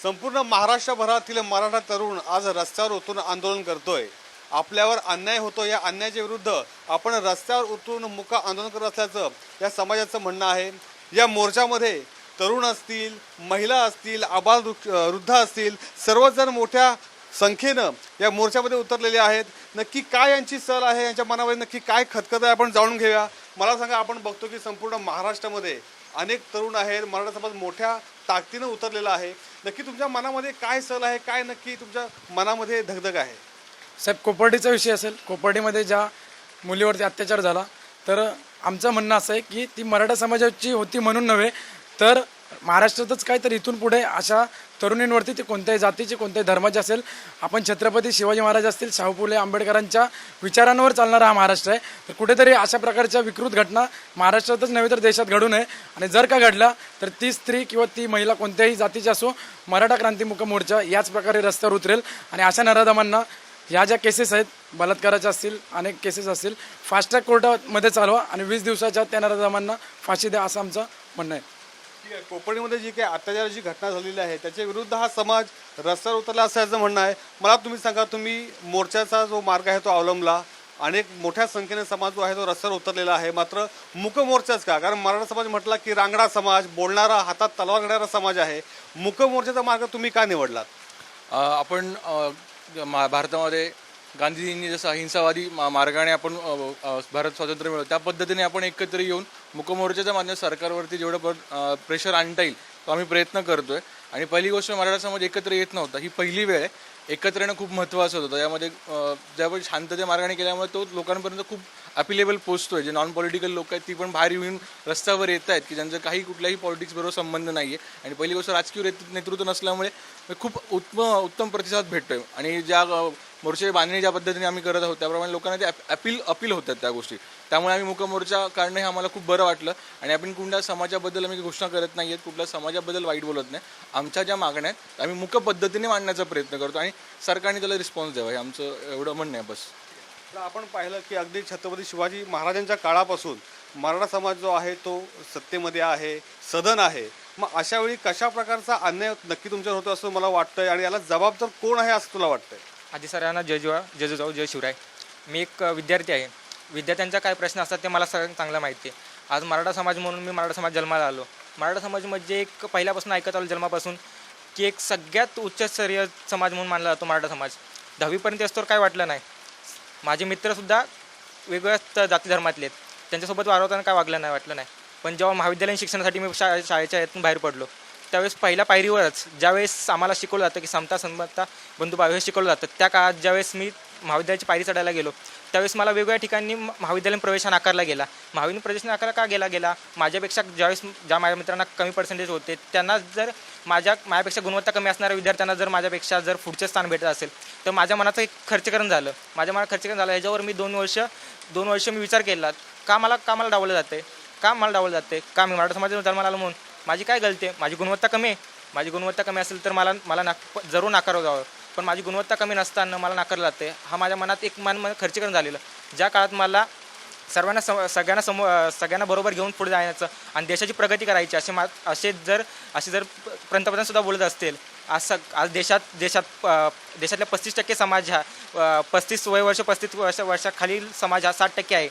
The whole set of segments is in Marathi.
संपूर्ण महाराष्ट्रभरातील मराठा तरुण आज रस्त्यावर उतरून आंदोलन करतोय। आपल्यावर अन्याय होतो, या अन्यायाच्या विरुद्ध आपण रस्त्यावर उतरून मुक आंदोलन करत असल्याचं या समाजाचं म्हणणं आहे। या मोर्चामध्ये तरुण असतील, महिला असतील, आबाल वृद्ध असतील, सर्वजण मोठ्या संख्येनं या मोर्चामध्ये उतरलेले आहेत। नक्की काय यांची सल आहे, यांच्या मनामध्ये नक्की काय खतखत आहे, आपण जाणून घेऊया। मला सांगा, आपण बघतो की संपूर्ण महाराष्ट्रामध्ये अनेक तरुण आहेत, मराठा समाज मोठ्या ताकदीनं उतरलेला आहे। नक्की तुमच्या मनामध्ये काय सल आहे, काय नक्की तुमच्या मनामध्ये धगधग आहे? साहेब, कोपर्डीचा विषय असेल, कोपर्डीमध्ये ज्या मुलीवरती अत्याचार झाला, तर आमचं म्हणणं असं आहे की ती मराठा समाजाची होती म्हणून नव्हे, तर महाराष्ट्रातच काय, तर इथून पुढे अशा तरुणींवरती, ते कोणत्याही जातीचे कोणत्याही धर्माचे असेल, आपण छत्रपती शिवाजी महाराज असतील, शाहू फुले आंबेडकरांच्या विचारांवर चालणारा हा महाराष्ट्र आहे। तर कुठेतरी अशा प्रकारच्या विकृत घटना महाराष्ट्रातच नव्हे तर देशात घडू नये, आणि जर का घडला तर ती स्त्री किंवा ती महिला कोणत्याही जातीची असो, मराठा क्रांतिमुख मोर्चा याच प्रकारे रस्त्यावर उतरेल। आणि अशा नराधमांना ह्या ज्या केसेस आहेत, बलात्काराच्या असतील, अनेक केसेस असतील, फास्ट ट्रॅक कोर्टामध्ये चालवा आणि 20 दिवसाच्या त्या नराधमांना फाशी द्या, असं आमचं म्हणणं आहे। ठीक आहे, कोपर्डीमध्ये जी काही अत्याचाराची घटना झालेली आहे त्याच्या विरुद्ध हा समाज रस्त्यावर उतरला असल्याचं म्हणणं आहे। मला तुम्ही सांगा, तुम्ही मोर्चाचा जो मार्ग आहे तो अवलंबला, अनेक मोठ्या संख्येने समाज जो आहे तो रस्त्यावर उतरलेला आहे, मात्र मूक मोर्चाच का? कारण मराठा समाज म्हटला की रांगडा समाज, बोलणारा, हातात तलवार घेणारा समाज आहे। मूक मोर्चाचा मार्ग तुम्ही का निवडलात? आपण भारतामध्ये गांधीजींनी जसं अहिंसावादी मार्गाने आपण भारत स्वातंत्र्य मिळवलं, त्या पद्धतीने आपण एकत्र येऊन मूकमोर्चाच्या माध्यमातून सरकारवरती जेवढं प्रेशर आणता येईल तो आम्ही प्रयत्न करतोय। आणि पहिली गोष्ट, मराठा समाज एकत्र येत नव्हता, ही पहिली वेळ आहे। एकत्र येणं खूप महत्त्वाचं होतं। यामध्ये ज्यावेळी शांतते मार्गाने केल्यामुळे तो लोकांपर्यंत खूप अपिलेबल पोचतोय। जे नॉन पॉलिटिकल लोक आहेत ती पण बाहेर येऊन रस्त्यावर येत आहेत की ज्यांचं काही कुठल्याही पॉलिटिक्स बरोबर संबंध नाही आहे। आणि पहिली गोष्ट, राजकीय नेतृत्व नसल्यामुळे खूप उत्तम प्रतिसाद भेटतोय। आणि ज्या मोर्चे बांधणी ज्या पद्धतीने आम्ही करत आहोत त्याप्रमाणे लोकांना ते अपील होतात त्या गोष्टी, त्यामुळे आम्ही मूक मोर्चा काढणं हे आम्हाला खूप बरं वाटलं। आणि आपण कुठल्या समाजाबद्दल आम्ही घोषणा करत नाही आहेत, कुठल्या समाजाबद्दल वाईट बोलत नाही। आमच्या ज्या मागण्या आहेत आम्ही मूक पद्धतीने मांडण्याचा प्रयत्न करतो आणि सरकारने त्याला रिस्पॉन्स द्यावा, हे आमचं एवढं म्हणणं आहे बस। तर आपण पाहिलं की अगदी छत्रपती शिवाजी महाराजांच्या काळापासून मराठा समाज जो आहे तो सत्तेमध्ये आहे, सदन आहे। मग अशा वेळी कशा प्रकारचा अन्याय नक्की तुमच्यावर होतो असं मला वाटतंय, आणि याला जबाबदार कोण आहे असं तुला वाटतंय? आधी सरांना जय जाऊ जय शिवराय। मी एक विद्यार्थी आहे, विद्यार्थ्यांचा काय प्रश्न असतात ते मला सगळ्यांना चांगलं माहिती आहे। आज मराठा समाज म्हणून मी मराठा समाज जन्माला आलो। मराठा समाज म्हणजे एक पहिल्यापासून ऐकत आलो जन्मापासून की एक सगळ्यात उच्चस्तरीय समाज म्हणून मानला जातो मराठा समाज। 10वीपर्यंत असतो काय वाटलं नाही। माझे मित्रसुद्धा वेगवेगळ्या जाती धर्मातले आहेत, त्यांच्यासोबत वावरताना काय वाटलं नाही। पण जेव्हा महाविद्यालयीन शिक्षणासाठी मी शाळेच्या यातून बाहेर पडलो, त्यावेळेस पहिल्या पायरीवरच ज्यावेळेस आम्हाला शिकवलं जातं की समता समता बंधुभाव हे शिकवलं जातं, त्या काळात ज्यावेळेस मी महाविद्यालयाची पायरी चढायला गेलो त्यावेळेस मला वेगवेगळ्या ठिकाणी महाविद्यालयीन प्रवेश नाकारला गेला। महाविद्यालयीन प्रवेश नाकारला का गेला? माझ्यापेक्षा ज्या माझ्या मित्रांना कमी पर्सेंटेज होते, त्यांना जर माझ्यापेक्षा गुणवत्ता कमी असणाऱ्या विद्यार्थ्यांना जर माझ्यापेक्षा जर पुढचे स्थान भेटत असेल तर माझ्या मनाचं एक खर्चीकरण झालं। माझ्या मनात खर्चीकरण झालं, याच्यावर मी दोन वर्ष मी विचार केला, का मला डावलं जाते, का मी मराठा समाजातून जन्माला आलो म्हणून माझी काय गलती आहे? माझी गुणवत्ता कमी आहे। माझी गुणवत्ता कमी असेल तर मला जरूर नाकारलं जावं, पण माझी गुणवत्ता कमी नसताना मला नाकारलं जाते, हा माझ्या मनात एक खर्चीकरण झालेलं। ज्या काळात मला सगळ्यांना बरोबर घेऊन पुढे जायचं आणि देशाची प्रगती करायची असे जर पंतप्रधानसुद्धा बोलत असतील, आज देशातल्या 35% समाज हा 35 वर्षाखालील समाज हा 60% आहे।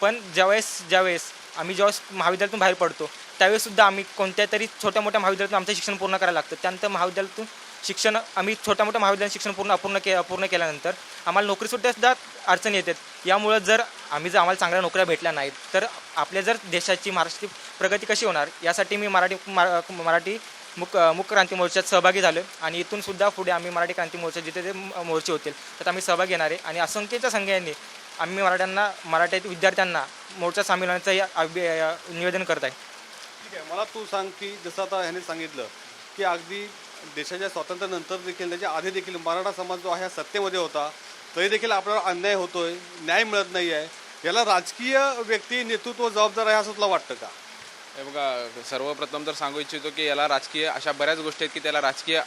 पण ज्यावेळेस आम्ही महाविद्यालयातून बाहेर पडतो त्यावेळेससुद्धा आम्ही कोणत्या तरी छोट्या मोठ्या महाविद्यालयातून आमचं शिक्षण पूर्ण करायला लागतं। त्यानंतर महाविद्यालयातून आम्ही छोट्या मोठ्या महाविद्यालयात शिक्षण पूर्ण केल्यानंतर आम्हाला नोकरीसुद्धा अडचणी येतात। यामुळं जर आम्हाला चांगल्या नोकऱ्या भेटल्या नाहीत तर आपल्या जर देशाची महाराष्ट्राची प्रगती कशी होणार, यासाठी मी मराठी मुक क्रांती मोर्चात सहभागी झालो। आणि इथून सुद्धा पुढे आम्ही मराठी क्रांती मोर्चा जिथे जे मोर्चे होतील त्यात आम्ही सहभागी घेणार आहे। आणि असंख्यच्या संख्येने आम्ही मराठी विद्यार्थ्यांना मोर्चा सामील होण्याचं निवेदन करत आहे। ठीक आहे, मला तू सांग की जसं आता ह्याने सांगितलं की अगदी देशाच्या स्वातंत्र्यानंतर देखील, त्याच्या आधी देखील मराठा समाज जो आहे सत्तेमध्ये होता, तरी देखील आपल्याला अन्याय होतोय, न्याय मिळत नाही आहे। याला राजकीय व्यक्ती नेतृत्व जबाबदार आहे असं तुला वाटतं का? हे बघा, सर्वप्रथम तर सांगू इच्छितो की याला राजकीय अशा बऱ्याच गोष्टी आहेत की त्याला राजकीय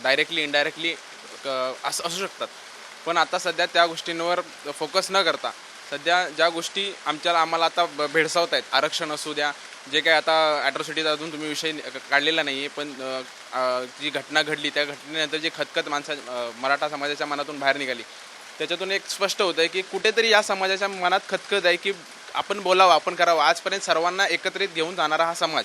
डायरेक्टली इनडायरेक्टली असू शकतात। पण आता सध्या त्या गोष्टींवर फोकस न करता सध्या ज्या गोष्टी आम्हाला आता भेडसावत आहेत, आरक्षण असू द्या जे काय आता ॲट्रॉसिटीचा अजून तुम्ही विषय काढलेला नाही आहे, पण जी घटना घडली त्या घटनेनंतर जी खतखत मराठा समाजाच्या मनातून बाहेर निघाली, त्याच्यातून एक स्पष्ट होतं आहे की कुठेतरी या समाजाच्या मनात खतखत आहे की आपण बोलावं, आपण करावं. आजपर्यंत सर्वांना एकत्रित घेऊन जाणारा हा समाज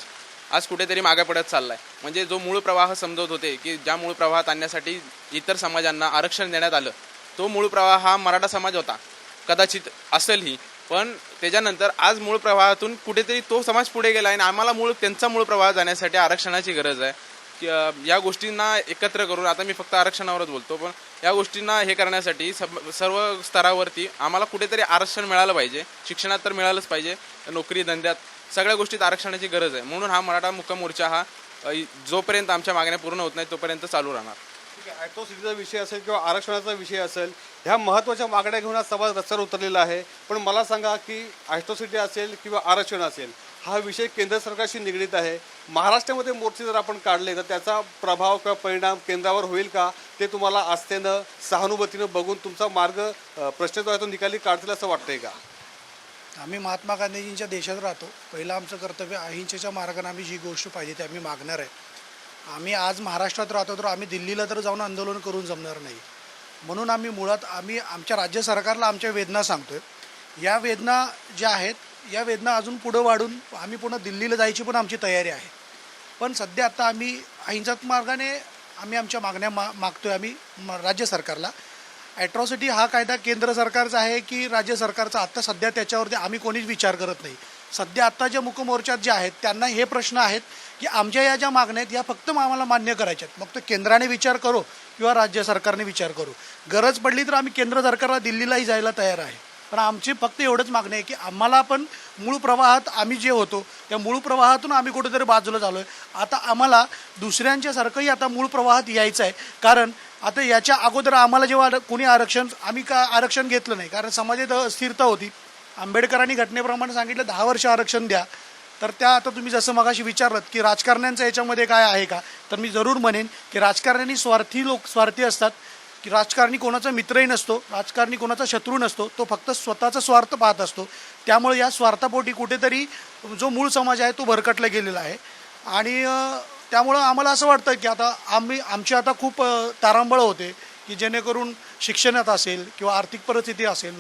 आज कुठेतरी मागे पडत चालला आहे. म्हणजे जो मूळ प्रवाह समजवत होते की ज्या मूळ प्रवाहात आणण्यासाठी इतर समाजांना आरक्षण देण्यात आलं, तो मूळ प्रवाह हा मराठा समाज होता. कदाचित असेलही, पण त्याच्यानंतर आज मूळ प्रवाहातून कुठेतरी तो समाज पुढे गेला आहे आणि आम्हाला त्यांचा मूळ प्रवाह जाण्यासाठी आरक्षणाची गरज आहे. की या गोष्टींना एकत्र करून, आता मी फक्त आरक्षणावरच बोलतो, पण या गोष्टींना हे करण्यासाठी सर्व स्तरावरती आम्हाला कुठेतरी आरक्षण मिळालं पाहिजे. शिक्षणात तर मिळालंच पाहिजे, नोकरी धंद्यात सगळ्या गोष्टीत आरक्षणाची गरज आहे. म्हणून हा मराठा मुक्का मोर्चा हा जोपर्यंत आमच्या मागण्या पूर्ण होत नाही तोपर्यंत चालू राहणार. ठीक आहे, ॲट्रॉसिटीचा विषय असेल किंवा आरक्षणाचा विषय असेल, ह्या महत्त्वाच्या मागण्या घेऊन आज समाज रस्त्यावर उतरलेला आहे. पण मला सांगा की ॲट्रॉसिटी असेल किंवा आरक्षण असेल, हा विषय केंद्र सरकारशी निगडीत आहे. महाराष्ट्रामध्ये मोर्चे जर आपण काढले तर त्याचा प्रभाव किंवा परिणाम केंद्रावर होईल का, ते तुम्हाला आस्थेनं सहानुभूतीनं बघून तुमचा मार्ग प्रश्न जो आहे तो निकाली काढतील असं वाटतंय का? आम्ही महात्मा गांधीजींच्या देशात राहतो. पहिलं आमचं कर्तव्य अहिंसेच्या मार्गाने आम्ही जी गोष्ट पाहिजे ते आम्ही मागणार आहे. आम्ही आज महाराष्ट्रात राहतो तर आम्ही दिल्लीला तर जाऊन आंदोलन करून जमणार नाही. म्हणून आम्ही मुळात आमच्या राज्य सरकारला आमच्या वेदना सांगतोय. या वेदना ज्या आहेत, या वेदना अजून पुढं वाढून आम्ही पुन्हा दिल्लीला जायची पण आमची तयारी आहे. पण सध्या आता आम्ही अहिंसात्मक मार्गाने आम्ही आमच्या मागण्या मागतोय आम्ही राज्य सरकारला. ॲट्रॉसिटी हा कायदा केंद्र सरकारचा आहे की राज्य सरकारचा, आत्ता सध्या त्याच्यावरती आम्ही कोणीच विचार करत नाही. सध्या आत्ता ज्या मुकमोर्चात जे आहेत त्यांना हे प्रश्न आहेत की आमच्या या ज्या मागण्या आहेत या फक्त आम्हाला मान्य करायच्या आहेत. मग तो केंद्राने विचार करो किंवा राज्य सरकारने विचार करू. गरज पडली तर आम्ही केंद्र सरकारला दिल्लीलाही जायला तयार आहे. पण आमची फक्त एवढंच मागणी आहे की आम्हाला पण मूळ प्रवाहात आम्ही जे होतो त्या मूळ प्रवाहातून आम्ही कुठेतरी बाजूला झालो आहे. आता आम्हाला दुसऱ्यांच्यासारखंही आता मूळ प्रवाहात यायचं आहे. कारण आता याच्या अगोदर आम्हाला जेव्हा कोणी आम्ही आरक्षण घेतलं नाही, कारण समाजात अस्थिरता होती. आंबेडकरांनी घटनेप्रमाणे सांगितलं 10 वर्ष आरक्षण द्या. तर त्या आता तुम्ही जसं मगाशी विचारलं की राजकारण्यांचं याच्यामध्ये काय आहे का, तर मी जरूर म्हणेन की राजकारण्यांनी स्वार्थी असतात. की राजकारणी कोणाचा मित्रही नसतो, राजकारणी कोणाचा शत्रू नसतो, तो फक्त स्वतःचा स्वार्थ पाहत असतो. त्यामुळे या स्वार्थापोटी कुठेतरी जो मूळ समाज आहे तो भरकटला गेलेला आहे. आणि त्यामुळं आम्हाला असं वाटतं की आता आमची आता खूप तारांबळ होते की जेणेकरून शिक्षणात असेल किंवा आर्थिक परिस्थिती असेल,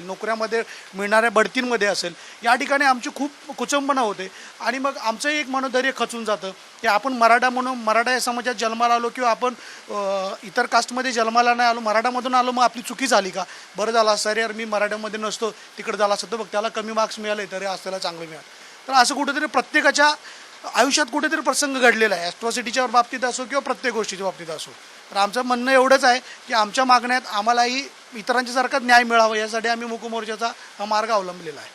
नोकऱ्यामध्ये मिळणाऱ्या बढतींमध्ये असेल, या ठिकाणी आमची खूप कुचंबना होते. आणि मग आमचंही एक मनोधैर्य खचून जातं की आपण मराठा म्हणून मराठा या समाजात जन्माला आलो किंवा आपण इतर कास्टमध्ये जन्माला नाही आलो, मराठामधून आलो, मग आपली चुकी झाली का? बरं झालं असं, यार मी मराठ्यामध्ये नसतो तिकडे झाला असतं, बघ त्याला कमी मार्क्स मिळाले तरी आज त्याला चांगले मिळाले. तर असं कुठेतरी प्रत्येकाच्या आयुष्यात कुठेतरी प्रसंग घडलेला आहे, ॲट्रॉसिटीच्या बाबतीत असो किंवा प्रत्येक गोष्टीच्या बाबतीत असो. तर आमचं म्हणणं एवढंच आहे की आमच्या मागण्यात आम्हालाही इतरांच्या सारखाच न्याय मिळावा यासाठी आम्ही मुकमोर्चाचा हा मार्ग अवलंबलेला आहे.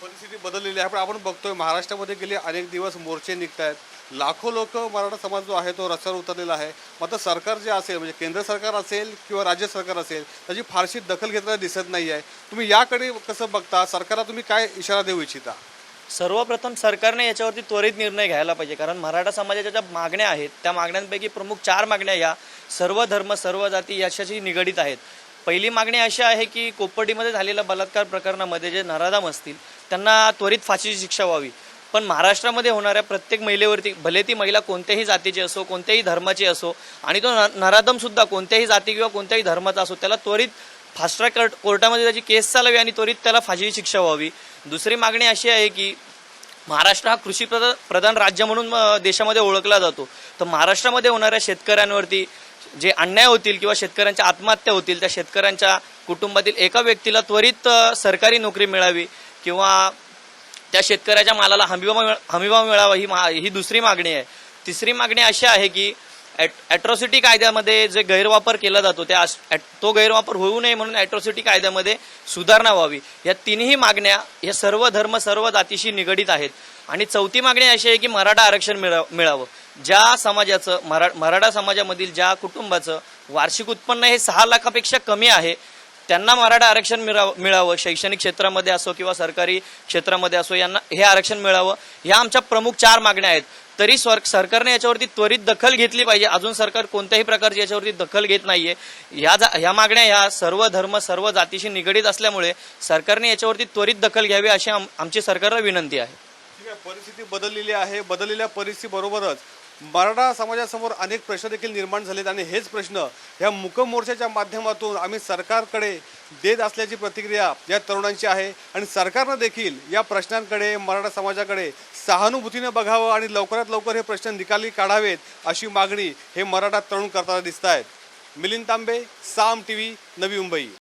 परिस्थिती बदललेली आहे, पण आपण बघतोय महाराष्ट्रामध्ये गेले अनेक दिवस मोर्चे निघत आहेत. लाखो लोक मराठा समाज जो आहे तो रस्त्यावर उतरलेला आहे. मात्र सरकार जे असेल, म्हणजे केंद्र सरकार असेल किंवा राज्य सरकार असेल, त्याची फारशी दखल घेताना दिसत नाही आहे. तुम्ही याकडे कसं बघता? सरकारला तुम्ही काय इशारा देऊ इच्छिता? सर्वप्रथम सरकारने याच्यावरती त्वरित निर्णय घ्यायला पाहिजे. कारण मराठा समाजाच्या ज्या मागण्या आहेत त्या मागण्यांपैकी प्रमुख 4 मागण्या या सर्व धर्म सर्व जाती याच्याशी निगडीत आहेत. पहिली मागणी अशी आहे की कोपर्डीमध्ये झालेल्या बलात्कार प्रकरणामध्ये जे नराधम असतील त्यांना त्वरित फाशीची शिक्षा व्हावी. पण महाराष्ट्रामध्ये होणाऱ्या प्रत्येक महिलेवरती, भले ती महिला कोणत्याही जातीची असो, कोणत्याही धर्माची असो, आणि तो नराधमसुद्धा कोणत्याही जाती किंवा कोणत्याही धर्माचा असो, त्याला त्वरित फास्ट ट्रॅक कोर्टामध्ये त्याची केस चालावी आणि त्वरित त्याला फाशीची शिक्षा व्हावी. दुसरी मागणी अशी आहे की महाराष्ट्र हा कृषी प्रधान राज्य म्हणून देशामध्ये ओळखला जातो. तर महाराष्ट्रामध्ये होणाऱ्या शेतकऱ्यांवरती जे अन्याय होतील किंवा शेतकऱ्यांच्या आत्महत्या होतील, त्या शेतकऱ्यांच्या कुटुंबातील एका व्यक्तीला त्वरित सरकारी नोकरी मिळावी किंवा त्या शेतकऱ्याच्या मालाला हमीभाव मिळावा, ही दुसरी मागणी आहे. तिसरी मागणी अशी आहे की ॲट्रॉसिटी कायद्यामध्ये जे गैरवापर केला जातो तो गैरवापर होऊ नये म्हणून ॲट्रॉसिटी कायद्यामध्ये सुधारणा व्हावी. या तिन्ही मागण्या या सर्व धर्म सर्व जातीशी निगडीत आहेत. आणि चौथी मागणी अशी आहे की मराठा आरक्षण मिळावं. ज्या समाजाचं मराठा समाजामधील ज्या कुटुंबाचं वार्षिक उत्पन्न हे 6 लाखापेक्षा कमी आहे त्यांना मराठा आरक्षण मिळावं. शैक्षणिक क्षेत्रामध्ये असो किंवा सरकारी क्षेत्रामध्ये असो, यांना हे आरक्षण मिळावं. ह्या आमच्या प्रमुख 4 मागण्या आहेत. तरी सरकारने याच्यावरती त्वरित दखल घेतली पाहिजे. अजून सरकार कोणत्याही प्रकारची याच्यावरती दखल घेत नाहीये. ह्या मागण्या ह्या सर्व धर्म सर्व जातीशी निगडीत असल्यामुळे सरकारने याच्यावरती त्वरित दखल घ्यावी अशी आमची सरकारला विनंती आहे. ठीक आहे, सध्या परिस्थिती बदललेली आहे. बदललेल्या परिस्थितीबरोबरच मराठा समाजासमोर अनेक प्रश्न देखील निर्माण झालेत आणि हेच प्रश्न ह्या मूक मोर्चाच्या माध्यमातून आम्ही सरकारकडे देत असल्याची प्रतिक्रिया या तरुणांची आहे. आणि सरकारनं देखील या प्रश्नांकडे, मराठा समाजाकडे सहानुभूतीनं बघावं आणि लवकरात लवकर हे प्रश्न निकाली काढावेत अशी मागणी हे मराठा तरुण करताना दिसत आहेत. मिलिंद तांबे, साम TV, नवी मुंबई.